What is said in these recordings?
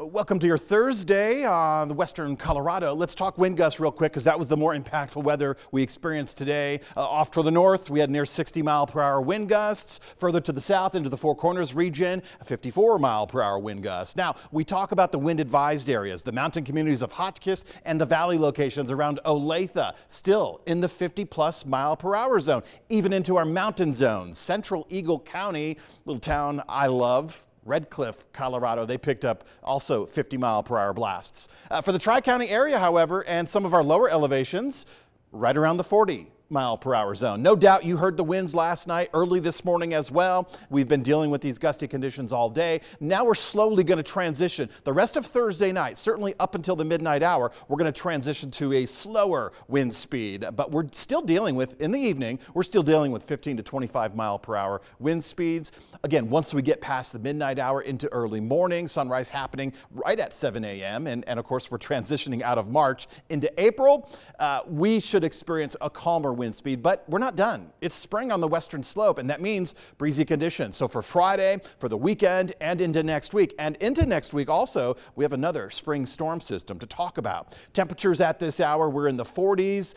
Welcome to your Thursday on the western Colorado. Let's talk wind gusts real quick because that was the more impactful weather we experienced today. Off to the north, we had near 60-mile-per-hour wind gusts. Further to the south into the Four Corners region, a 54-mile-per-hour wind gust. Now, we talk about the wind advised areas, the mountain communities of Hotchkiss and the valley locations around Olathe, still in the 50-plus mile-per-hour zone, even into our mountain zones. Central Eagle County, little town I love, Red Cliff, Colorado, they picked up also 50-mile-per-hour blasts. For the Tri-County area, however, and some of our lower elevations, right around the 40-mile-per-hour zone. No doubt you heard the winds last night, early this morning as well. We've been dealing with these gusty conditions all day. Now we're slowly going to transition. The rest of Thursday night, certainly up until the midnight hour, we're going to transition to a slower wind speed. But we're still dealing with, in the evening, we're still dealing with 15 to 25-mile-per-hour wind speeds. Again, once we get past the midnight hour into early morning, sunrise happening right at 7 a.m. And of course, we're transitioning out of March into April. We should experience a calmer wind speed, but we're not done. It's spring on the western slope, and that means breezy conditions. So for Friday, for the weekend, and into next week. And into next week also, we have another spring storm system to talk about. Temperatures at this hour, we're in the 40s.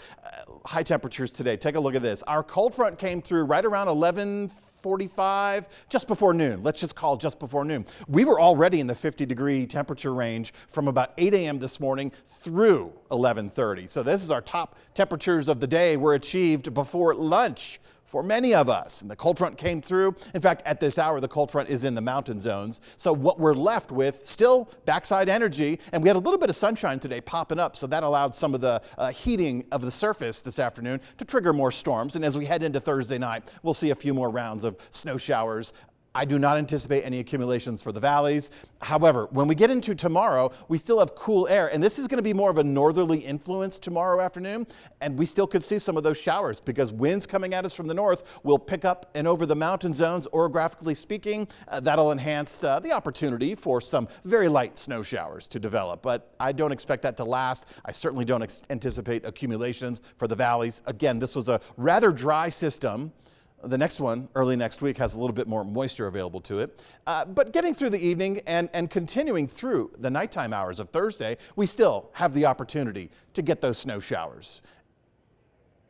High temperatures today. Take a look at this. Our cold front came through right around 11:45, just before noon. Let's just call just before noon. We were already in the 50-degree temperature range from about 8 a.m. this morning through 11:30. So this is our top temperatures of the day were achieved before lunch for many of us. And the cold front came through. In fact, at this hour, the cold front is in the mountain zones. So what we're left with, still backside energy, and we had a little bit of sunshine today popping up, so that allowed some of the heating of the surface this afternoon to trigger more storms. And as we head into Thursday night, we'll see a few more rounds of snow showers. I do not anticipate any accumulations for the valleys. However, when we get into tomorrow, we still have cool air, and this is going to be more of a northerly influence tomorrow afternoon, and we still could see some of those showers because winds coming at us from the north will pick up and over the mountain zones. Orographically speaking, that'll enhance the opportunity for some very light snow showers to develop, but I don't expect that to last. I certainly don't anticipate accumulations for the valleys. Again, this was a rather dry system. The next one, early next week, has a little bit more moisture available to it. But getting through the evening and continuing through the nighttime hours of Thursday, we still have the opportunity to get those snow showers.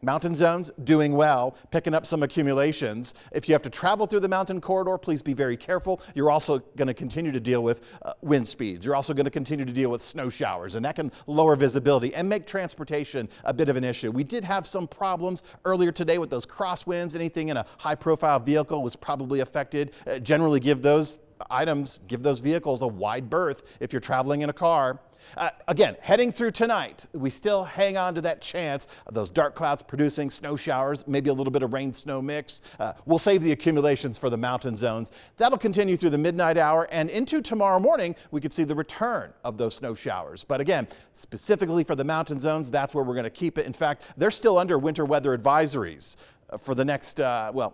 Mountain zones doing well, picking up some accumulations. If you have to travel through the mountain corridor, please be very careful. You're also going to continue to deal with wind speeds. You're also going to continue to deal with snow showers, and that can lower visibility and make transportation a bit of an issue. We did have some problems earlier today with those crosswinds. Anything in a high-profile vehicle was probably affected. Generally give those vehicles a wide berth if you're traveling in a car. Again, heading through tonight, we still hang on to that chance of those dark clouds producing snow showers, maybe a little bit of rain-snow mix. We'll save the accumulations for the mountain zones. That'll continue through the midnight hour, and into tomorrow morning, we could see the return of those snow showers. But again, specifically for the mountain zones, that's where we're going to keep it. In fact, they're still under winter weather advisories for the next,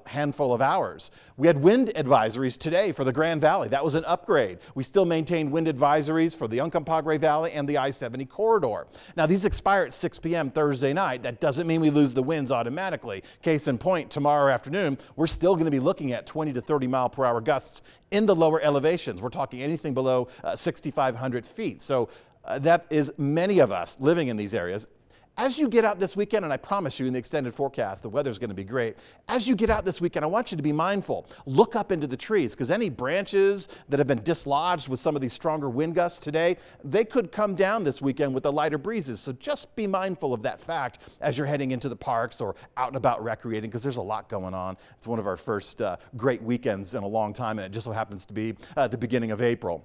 handful of hours. We had wind advisories today for the Grand Valley. That was an upgrade. We still maintain wind advisories for the Uncompahgre Valley and the I-70 corridor. Now, these expire at 6 p.m. Thursday night. That doesn't mean we lose the winds automatically. Case in point, tomorrow afternoon, we're still going to be looking at 20 to 30 mile-per-hour gusts in the lower elevations. We're talking anything below 6,500 feet. So that is many of us living in these areas. As you get out this weekend, and I promise you in the extended forecast, the weather's going to be great. As you get out this weekend, I want you to be mindful. Look up into the trees because any branches that have been dislodged with some of these stronger wind gusts today, they could come down this weekend with the lighter breezes. So just be mindful of that fact as you're heading into the parks or out and about recreating because there's a lot going on. It's one of our first great weekends in a long time, and it just so happens to be the beginning of April.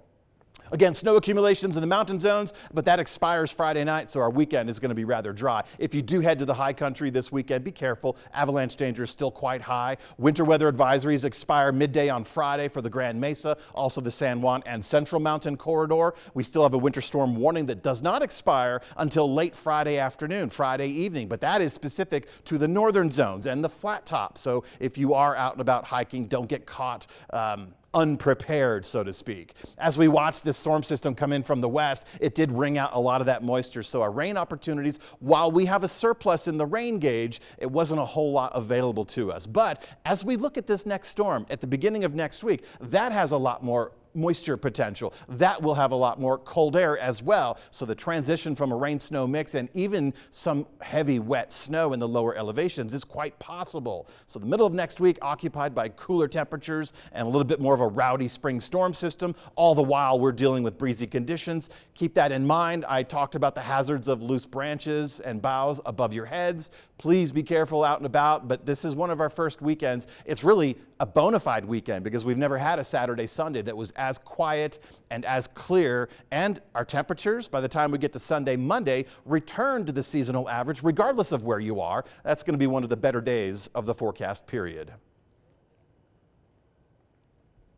Again, snow accumulations in the mountain zones, but that expires Friday night, so our weekend is going to be rather dry. If you do head to the high country this weekend, be careful. Avalanche danger is still quite high. Winter weather advisories expire midday on Friday for the Grand Mesa, also the San Juan and Central Mountain Corridor. We still have a winter storm warning that does not expire until late Friday afternoon, Friday evening, but that is specific to the northern zones and the flat top. So if you are out and about hiking, don't get caught unprepared, so to speak. As we watch this storm system come in from the west, it did wring out a lot of that moisture. So our rain opportunities, while we have a surplus in the rain gauge, it wasn't a whole lot available to us. But as we look at this next storm at the beginning of next week, that has a lot more moisture potential. That will have a lot more cold air as well. So the transition from a rain-snow mix and even some heavy wet snow in the lower elevations is quite possible. So the middle of next week occupied by cooler temperatures and a little bit more of a rowdy spring storm system. All the while we're dealing with breezy conditions. Keep that in mind. I talked about the hazards of loose branches and boughs above your heads. Please be careful out and about, but this is one of our first weekends. It's really a bona fide weekend because we've never had a Saturday, Sunday that was as quiet and as clear, and our temperatures by the time we get to Sunday, Monday return to the seasonal average regardless of where you are. That's going to be one of the better days of the forecast period.